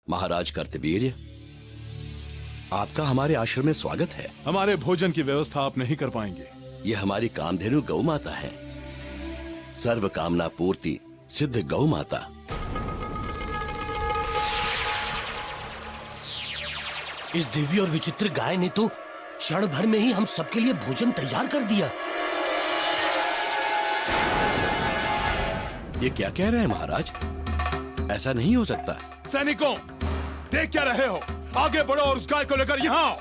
महाराज कर्तवीर्य, आपका हमारे आश्रम में स्वागत है। हमारे भोजन की व्यवस्था आप नहीं कर पाएंगे। ये हमारी कामधेनु गौ माता है, सर्व कामना पूर्ति सिद्ध गौ माता। इस दिव्य और विचित्र गाय ने तो क्षण भर में ही हम सबके लिए भोजन तैयार कर दिया। ये क्या कह रहे हैं महाराज? ऐसा नहीं हो सकता। सैनिकों, देख क्या रहे हो? आगे बढ़ो और उस गाय को लेकर यहाँ आओ।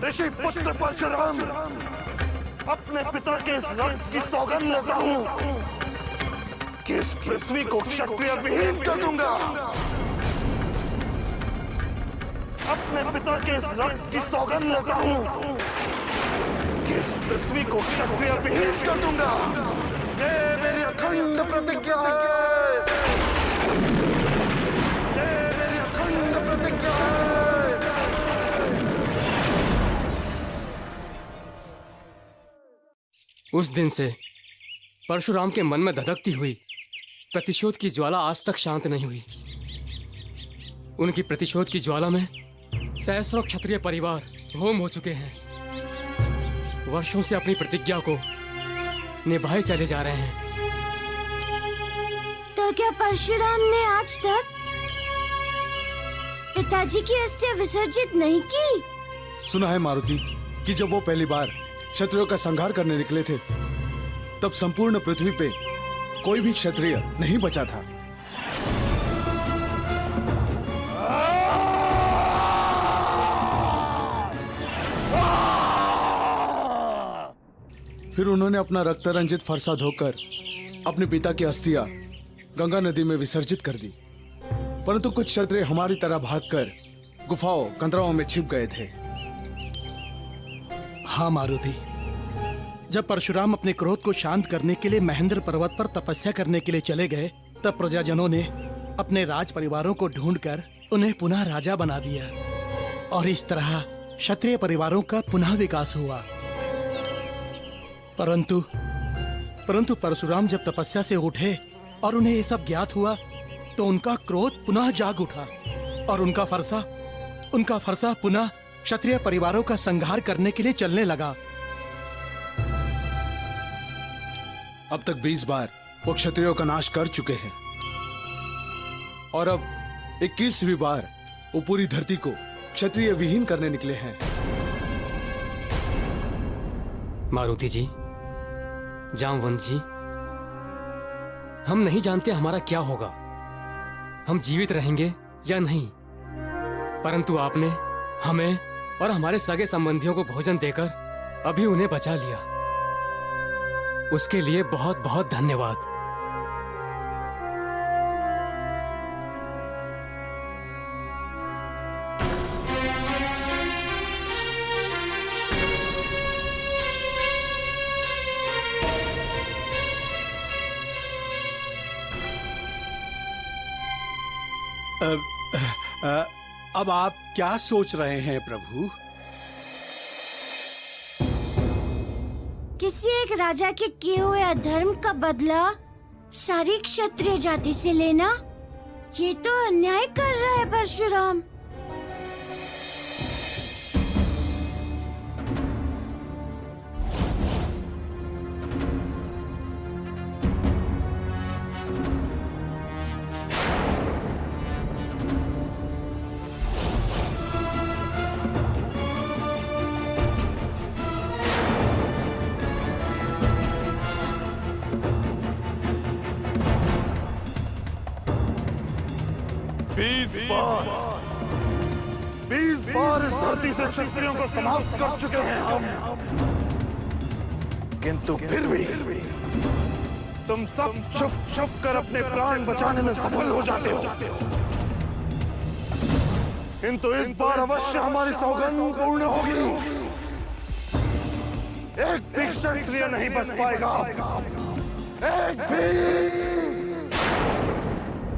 ऋषि पुत्र परशुराम, अपने पिता के इस रक्त की सौगंध लेता हूँ कि इस पृथ्वी को क्षत्रिय विहीन कर दूंगा। अपने पिता के इस रक्त की सौगंध लेता हूँ कि इस पृथ्वी को क्षत्रिय विहीन कर दूंगा। ये मेरी अखंड प्रतिज्ञा है। ये मेरी अखंड प्रतिज्ञा है। उस दिन से परशुराम के मन में धधकती हुई प्रतिशोध की ज्वाला आज तक शांत नहीं हुई। उनकी प्रतिशोध की ज्वाला में सहस्रों क्षत्रिय परिवार होम हो चुके हैं। वर्षों से अपनी प्रतिज्ञा को निभाए चले जा रहे हैं। तो क्या परशुराम ने आज तक पिताजी की अस्थियां विसर्जित नहीं की? सुना है मारुति कि जब वो पहली बार क्षत्रियों का संहार करने निकले थे, तब संपूर्ण पृथ्वी पे कोई भी क्षत्रिय नहीं बचा था। फिर उन्होंने अपना रक्त रंजित फरसा धोकर अपने पिता की अस्थियां गंगा नदी में विसर्जित कर दी। परंतु कुछ क्षत्रिय हमारी तरह भागकर गुफाओं कंदराओं में छिप गए थे। हाँ मारुति, जब परशुराम अपने क्रोध को शांत करने के लिए महेंद्र पर्वत पर तपस्या करने के लिए चले गए, तब प्रजाजनों ने अपने राज परिवारों को ढूंढकर उन्हें पुनः राजा बना दिया और इस तरह क्षत्रिय परिवारों का पुनः विकास हुआ। परंतु परशुराम जब तपस्या से उठे और उन्हें ये सब ज्ञात हुआ, तो उनका क्रोध पुनः जाग उठा और उनका फरसा पुनः क्षत्रिय परिवारों का संहार करने के लिए चलने लगा। अब तक 20 बार वो क्षत्रियों का नाश कर चुके हैं और अब 21वीं बार वो पूरी धरती को क्षत्रिय विहीन करने निकले हैं। मारुति जी, जामवंत जी, हम नहीं जानते हमारा क्या होगा, हम जीवित रहेंगे या नहीं, परंतु आपने हमें और हमारे सगे संबंधियों को भोजन देकर अभी उन्हें बचा लिया। उसके लिए बहुत बहुत धन्यवाद। अब आप क्या सोच रहे हैं प्रभु? किसी एक राजा के किए हुए अधर्म का बदला सारी क्षत्रिय जाति से लेना, ये तो अन्याय कर रहा है परशुराम। बीस बार इस धरती से क्षत्रियों को समाप्त कर चुके हैं हम, किंतु फिर भी तुम सब छुप कर अपने प्राण बचाने में सफल हो जाते हो। किंतु इस बार अवश्य हमारी सौगंध पूर्ण होगी। एक भी क्षत्रिय नहीं बच पाएगा, एक भी।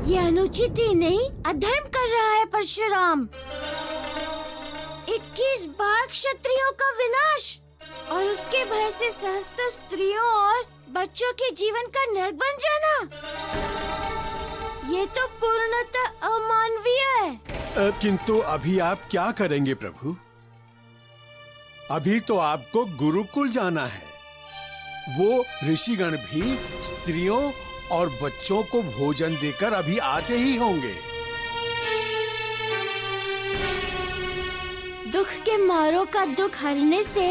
ये अनुचित ही नहीं अधर्म कर रहा है परशुराम। 21 बार क्षत्रियों का विनाश और उसके भय से सहस्त्र स्त्रियों और बच्चों के जीवन का नरक बन जाना, ये तो पूर्णतः अमानवीय है। किंतु अभी आप क्या करेंगे प्रभु? अभी तो आपको गुरुकुल जाना है। वो ऋषिगण भी स्त्रियों और बच्चों को भोजन देकर अभी आते ही होंगे। दुख के मारों का दुख हरने से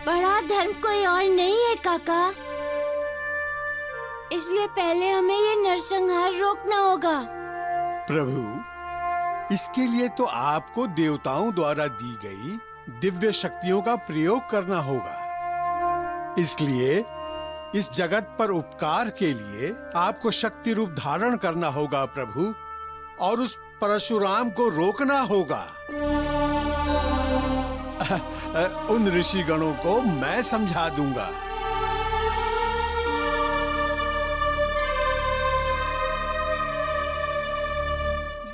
बड़ा धर्म कोई और नहीं है काका। इसलिए पहले हमें ये नरसंहार रोकना होगा। प्रभु, इसके लिए तो आपको देवताओं द्वारा दी गई दिव्य शक्तियों का प्रयोग करना होगा। इसलिए इस जगत पर उपकार के लिए आपको शक्ति रूप धारण करना होगा प्रभु, और उस परशुराम को रोकना होगा। उन ऋषिगणों को मैं समझा दूंगा।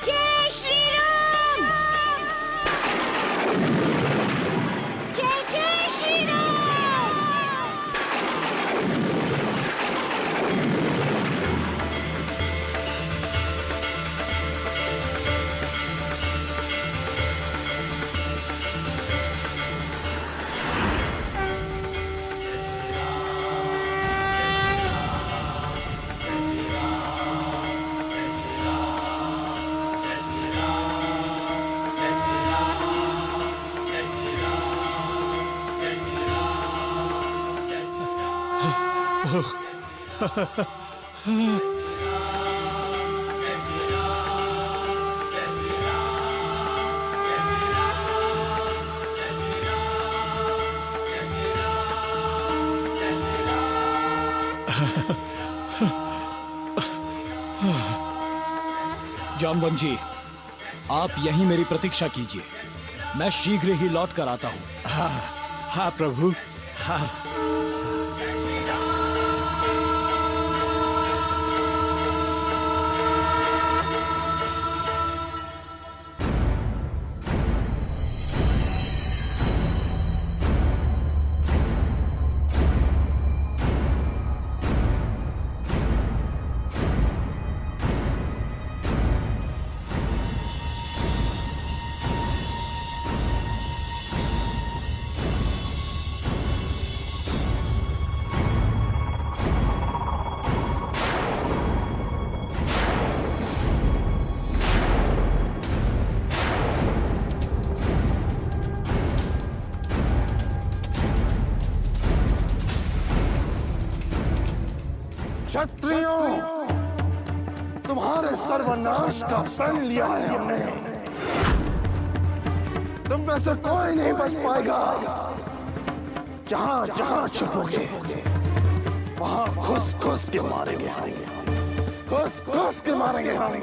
जय श्री राम, जय जय श्री राम। जामवन जी, आप यहीं मेरी प्रतीक्षा कीजिए। मैं शीघ्र ही लौट कर आता हूँ। हाँ प्रभु, हाँ। क्षत्रियों, तुम्हारे सर्वनाश का प्रण लिया है हमने। तुम में से कोई नहीं बच पाएगा। जहां जहां छुपोगे वहां घुस घुस के मारेंगे हम, घुस घुस के मारेंगे हम।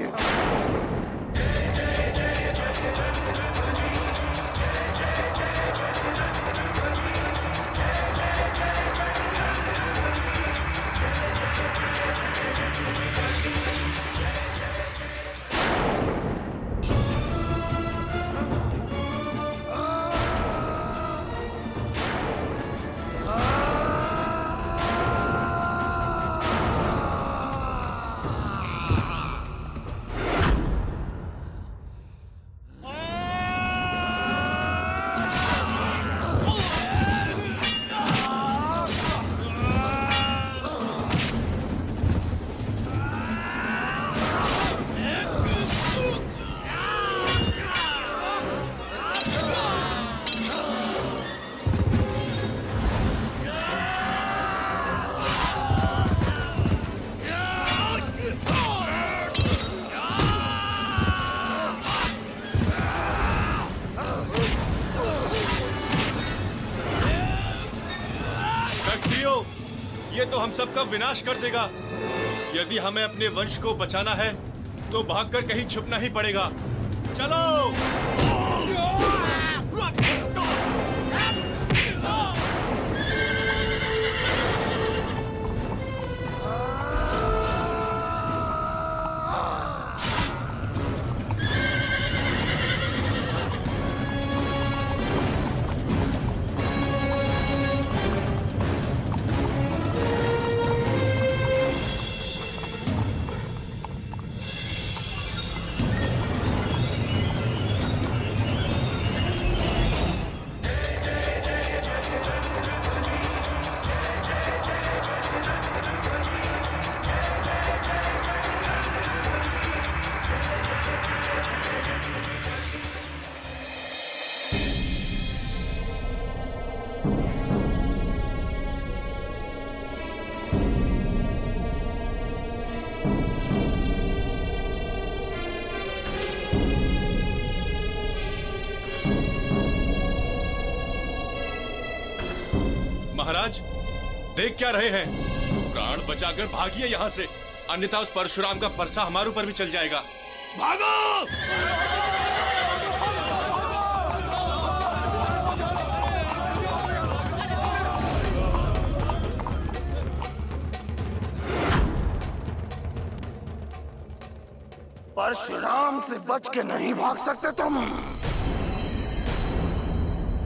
ये तो हम सबका विनाश कर देगा। यदि हमें अपने वंश को बचाना है तो भागकर कहीं छुपना ही पड़ेगा। चलो। महाराज, देख क्या रहे हैं? प्राण बचाकर भागिए यहाँ से, अन्यथा उस परशुराम का परछा हमारे ऊपर भी चल जाएगा। भागो! परशुराम से बच के नहीं भाग सकते तुम।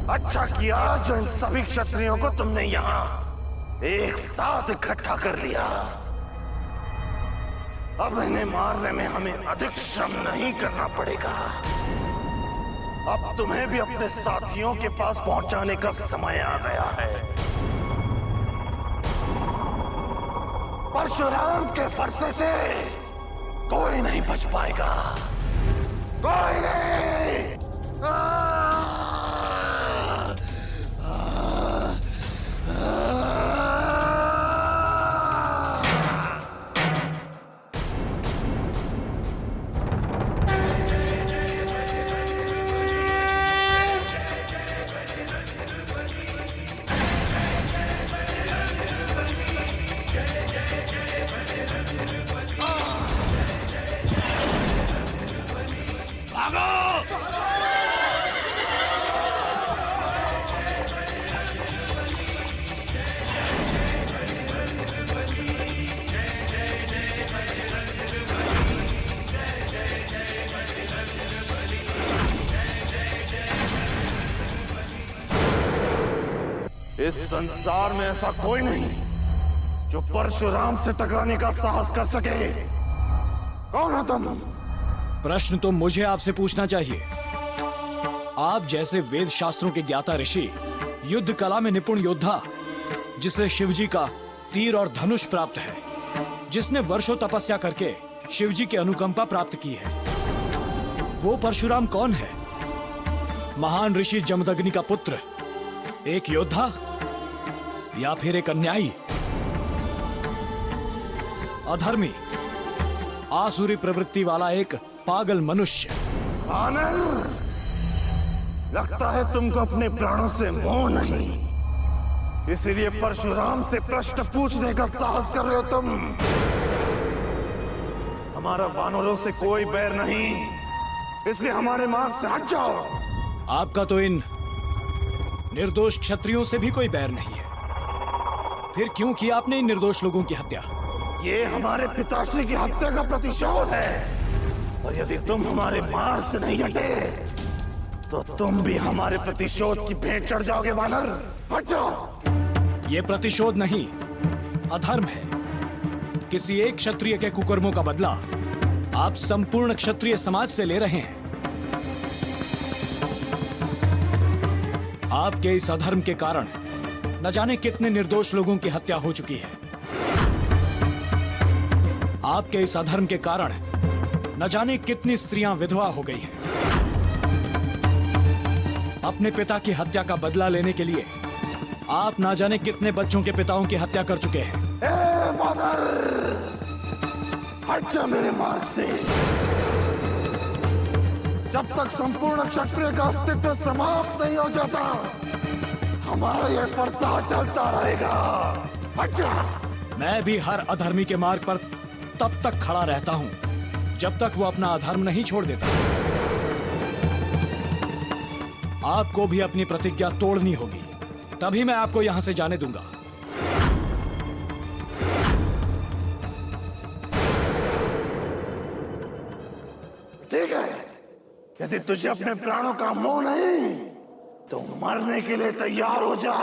अच्छा किया जो इन सभी क्षत्रियों को तुमने यहाँ एक साथ इकट्ठा कर लिया। अब इन्हें मारने में हमें अधिक श्रम नहीं करना पड़ेगा। अब तुम्हें भी अपने साथियों के पास पहुंचाने का समय आ गया है। परशुराम के फरसे से कोई नहीं बच पाएगा, कोई नहीं। इस संसार में ऐसा कोई नहीं जो परशुराम से टकराने का साहस कर सके। कौन हो तुम? प्रश्न तो मुझे आपसे पूछना चाहिए। आप जैसे वेद शास्त्रों के ज्ञाता ऋषि, युद्ध कला में निपुण योद्धा, जिसे शिवजी का तीर और धनुष प्राप्त है, जिसने वर्षों तपस्या करके शिवजी की अनुकंपा प्राप्त की है, वो परशुराम कौन है? महान ऋषि जमदग्नि का पुत्र, एक योद्धा या फिर एक अन्यायी, अधर्मी, आसुरी प्रवृत्ति वाला एक पागल मनुष्य? आनंद, लगता है तुमको अपने प्राणों से मोह नहीं, इसीलिए परशुराम से प्रश्न पूछने का साहस कर रहे हो तुम। हमारा वानरों से कोई बैर नहीं, इसलिए हमारे मार्ग से हट जाओ। आपका तो इन निर्दोष क्षत्रियों से भी कोई बैर नहीं है, फिर क्यों किया आपने इन निर्दोष लोगों की हत्या? ये हमारे पिताश्री की हत्या का प्रतिशोध है, और यदि तुम हमारे मार्ग से नहीं हटे तो तुम भी हमारे प्रतिशोध की भेंट चढ़ जाओगे। वानर, हट जाओ। ये प्रतिशोध नहीं, अधर्म है। किसी एक क्षत्रिय के कुकर्मों का बदला आप संपूर्ण क्षत्रिय समाज से ले रहे हैं। आपके इस अधर्म के कारण न जाने कितने निर्दोष लोगों की हत्या हो चुकी है। आपके इस अधर्म के कारण न जाने कितनी स्त्रियां विधवा हो गई हैं। अपने पिता की हत्या का बदला लेने के लिए आप ना जाने कितने बच्चों के पिताओं की हत्या कर चुके हैं। वानर, हट जा मेरे मार्ग से। जब तक संपूर्ण क्षत्रिय का अस्तित्व समाप्त नहीं हो जाता, हमारा यह फरसा चलता रहेगा। हट जा। मैं भी हर अधर्मी के मार्ग पर तब तक खड़ा रहता हूं जब तक वो अपना अधर्म नहीं छोड़ देता। आपको भी अपनी प्रतिज्ञा तोड़नी होगी, तभी मैं आपको यहां से जाने दूंगा। ठीक है, यदि तुझे अपने प्राणों का मोह नहीं तो मरने के लिए तैयार हो जा।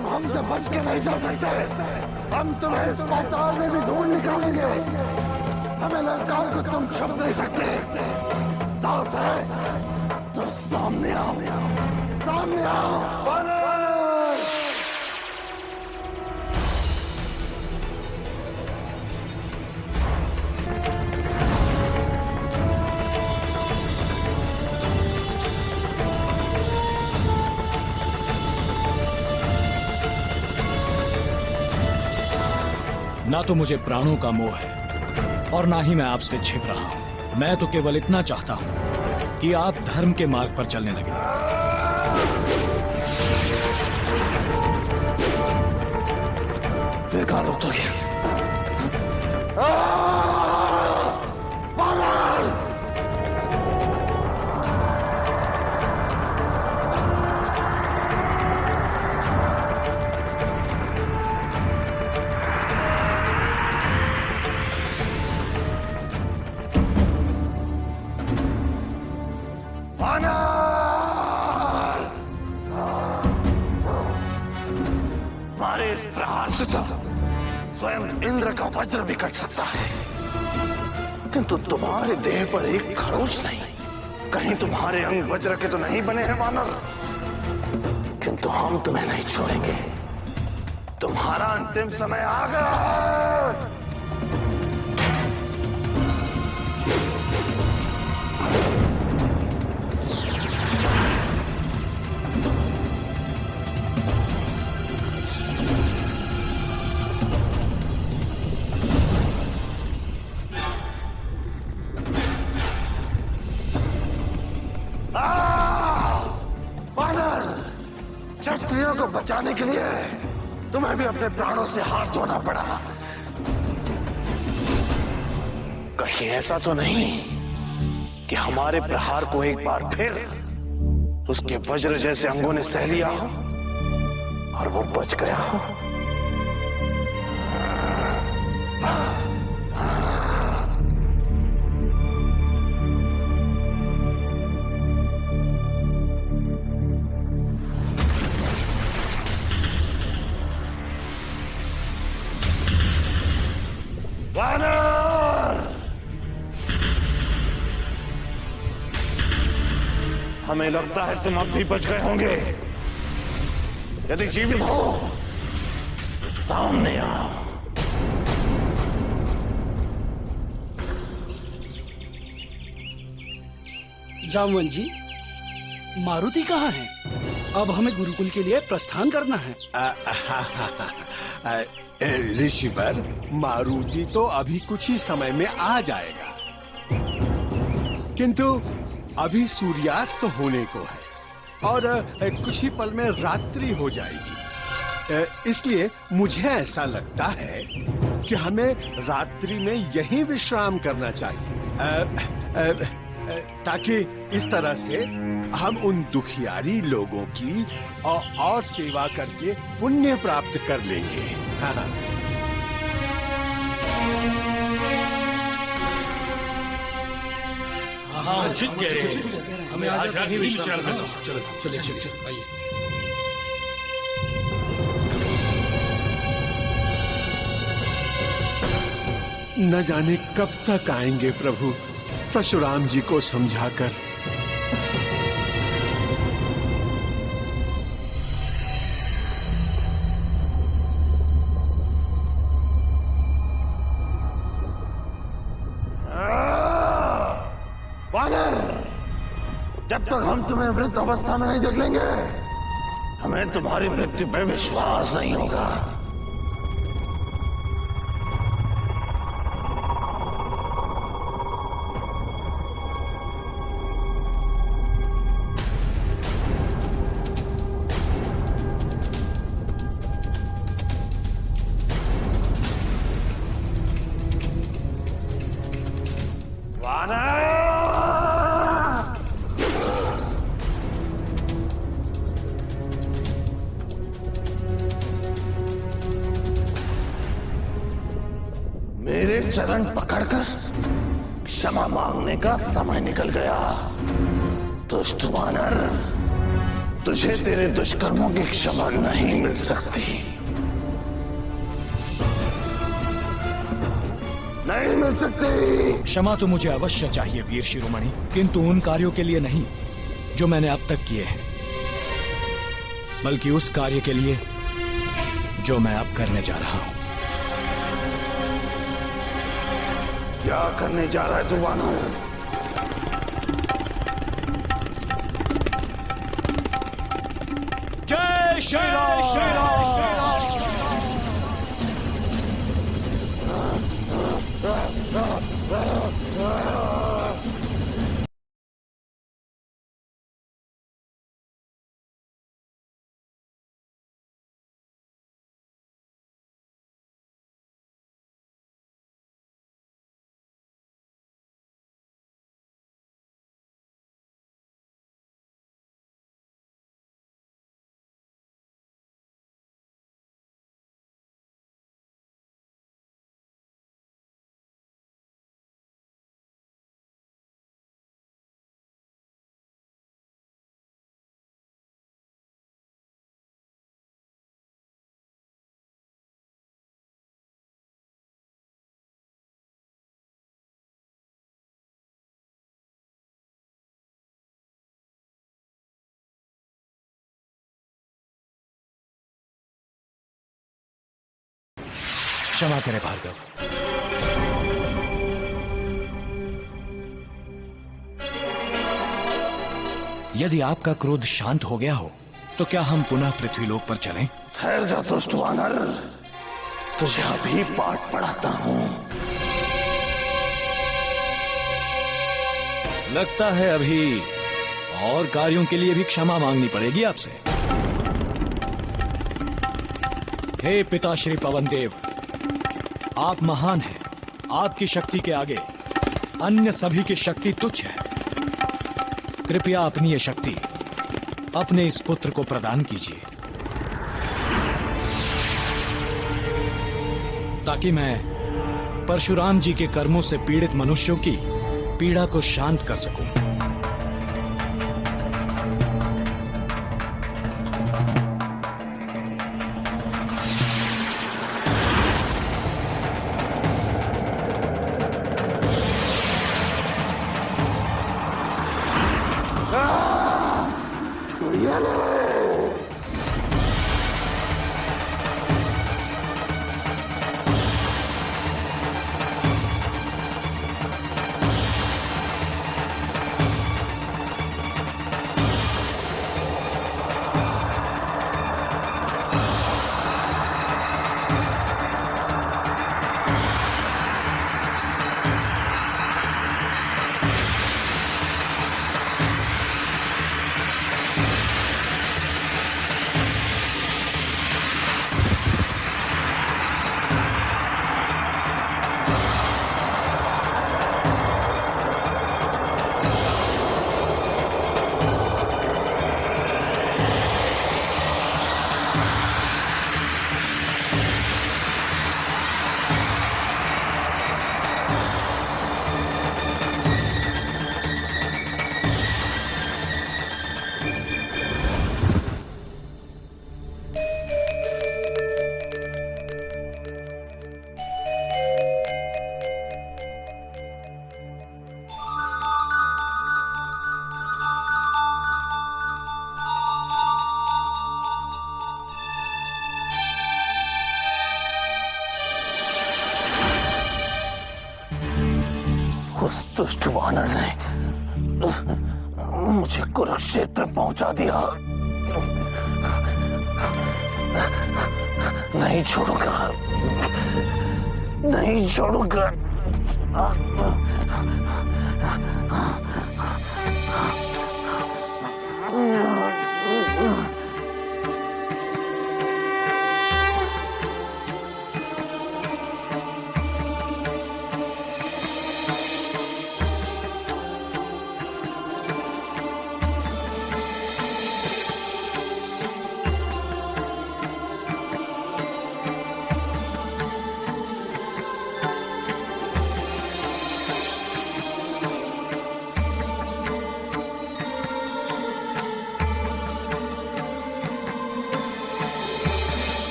तुम हमसे बच के नहीं जा सकते। हम तुम्हें इस पाताल में भी ढूंढ निकालेंगे। हमें ललकार को तुम छुप नहीं सकते। साहस है तो सामने आओ, सामने आओ। ना तो मुझे प्राणों का मोह है और ना ही मैं आपसे छिप रहा हूं। मैं तो केवल इतना चाहता हूं कि आप धर्म के मार्ग पर चलने लगे। बेकार हो तो क्या? हमारे इस प्रहार से तो स्वयं इंद्र का वज्र भी कट सकता है, किंतु तुम्हारे देह पर एक खरोच नहीं। कहीं तुम्हारे अंग वज्र के तो नहीं बने हैं वानर, किंतु हम तुम्हें नहीं छोड़ेंगे। तुम्हारा अंतिम समय आ गया है। क्षत्रियों को बचाने के लिए तुम्हें भी अपने प्राणों से हाथ धोना पड़ा। कहीं ऐसा तो नहीं कि हमारे प्रहार को एक बार फिर उसके वज्र जैसे अंगों ने सह लिया हो और वो बच गया हो? हमें लगता है तुम अब भी बच गए होंगे। यदि जीवित हो तो सामने आओ। जामवन जी, मारुति कहाँ है? अब हमें गुरुकुल के लिए प्रस्थान करना है। ऋषिवर, मारुति तो अभी कुछ ही समय में आ जाएगा, किंतु अभी सूर्यास्त होने को है और कुछ ही पल में रात्रि हो जाएगी। इसलिए मुझे ऐसा लगता है कि हमें रात्रि में यहीं विश्राम करना चाहिए, ताकि इस तरह से हम उन दुखियारी लोगों की और सेवा करके पुण्य प्राप्त कर लेंगे। हाँ। हाँ, जित कह रहे हैं। हमें आज रात ही विश्राम करना चाहिए। चलो चलो चलो आइए। न जाने कब तक आएंगे प्रभु, परशुराम जी को समझाकर। जब तक हम तुम्हें वृद्ध अवस्था में नहीं देख लेंगे, हमें तुम्हारी मृत्यु पर विश्वास नहीं होगा। मेरे चरण पकड़कर क्षमा मांगने का समय निकल गया। दुष्ट वानर, तुझे तेरे दुष्कर्मों की क्षमा नहीं मिल सकती, नहीं मिल सकती। क्षमा तो मुझे अवश्य चाहिए वीर शिरोमणि, किंतु उन कार्यों के लिए नहीं जो मैंने अब तक किए हैं, बल्कि उस कार्य के लिए जो मैं अब करने जा रहा हूं। क्या करने जा रहा है तू वानर? जय श्री राम, श्री राम, श्री राम। क्षमा करें भार्गव। यदि आपका क्रोध शांत हो गया हो तो क्या हम पुनः पृथ्वीलोक पर चलें? ठहर जा दुष्ट वानर, तुझे अभी पाठ पढ़ाता हूं। लगता है अभी और कार्यों के लिए भी क्षमा मांगनी पड़ेगी आपसे। हे पिता श्री पवनदेव, आप महान हैं। आपकी शक्ति के आगे अन्य सभी की शक्ति तुच्छ है। कृपया अपनी ये शक्ति अपने इस पुत्र को प्रदान कीजिए, ताकि मैं परशुराम जी के कर्मों से पीड़ित मनुष्यों की पीड़ा को शांत कर सकूं। दुष्ट वानर ने मुझे कुरुक्षेत्र पहुंचा दिया। नहीं छोड़ूंगा, नहीं छोड़ूंगा।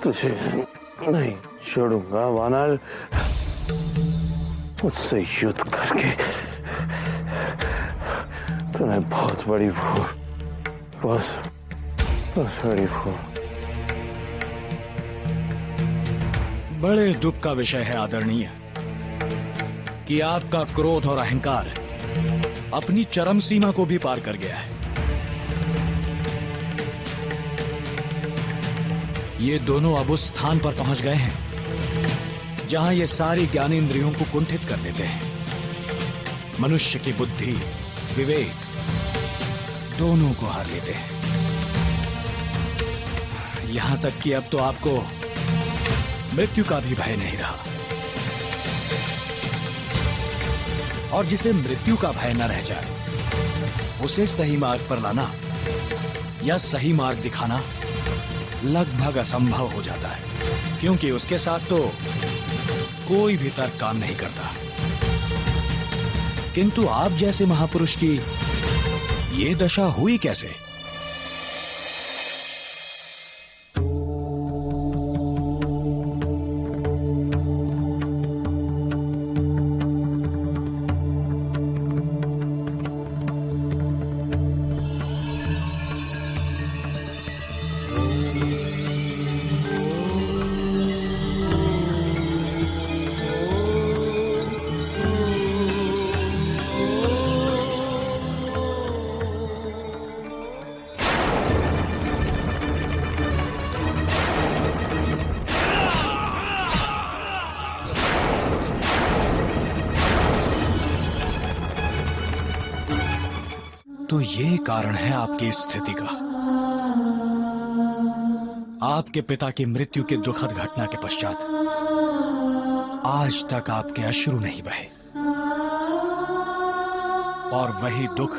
तुझे नहीं छोड़ूंगा वानर। मुझसे युद्ध करके तूने बहुत बड़ी भूल, बहुत बड़ी भूल। बड़े दुख का विषय है आदरणीय कि आपका क्रोध और अहंकार अपनी चरम सीमा को भी पार कर गया है। ये दोनों अब उस स्थान पर पहुंच गए हैं जहां ये सारी ज्ञानेंद्रियों को कुंठित कर देते हैं। मनुष्य की बुद्धि, विवेक दोनों को हर लेते हैं। यहां तक कि अब तो आपको मृत्यु का भी भय नहीं रहा। और जिसे मृत्यु का भय न रह जाए उसे सही मार्ग पर लाना या सही मार्ग दिखाना लगभग असंभव हो जाता है, क्योंकि उसके साथ तो कोई भी तर्क काम नहीं करता। किंतु आप जैसे महापुरुष की ये दशा हुई कैसे? तो ये कारण है आपकी इस स्थिति का। आपके पिता की मृत्यु के दुखद घटना के पश्चात आज तक आपके अश्रु नहीं बहे, और वही दुख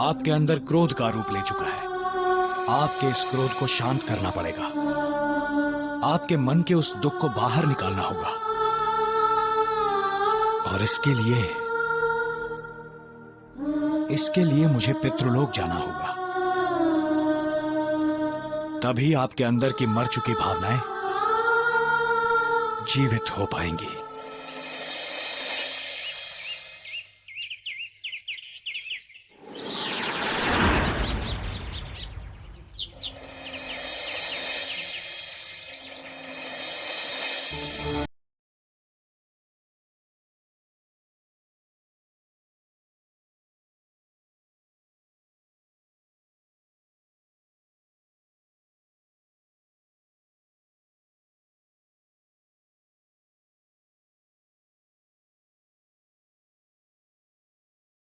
आपके अंदर क्रोध का रूप ले चुका है। आपके इस क्रोध को शांत करना पड़ेगा। आपके मन के उस दुख को बाहर निकालना होगा, और इसके लिए मुझे पितृलोक जाना होगा। तभी आपके अंदर की मर चुकी भावनाएं जीवित हो पाएंगी।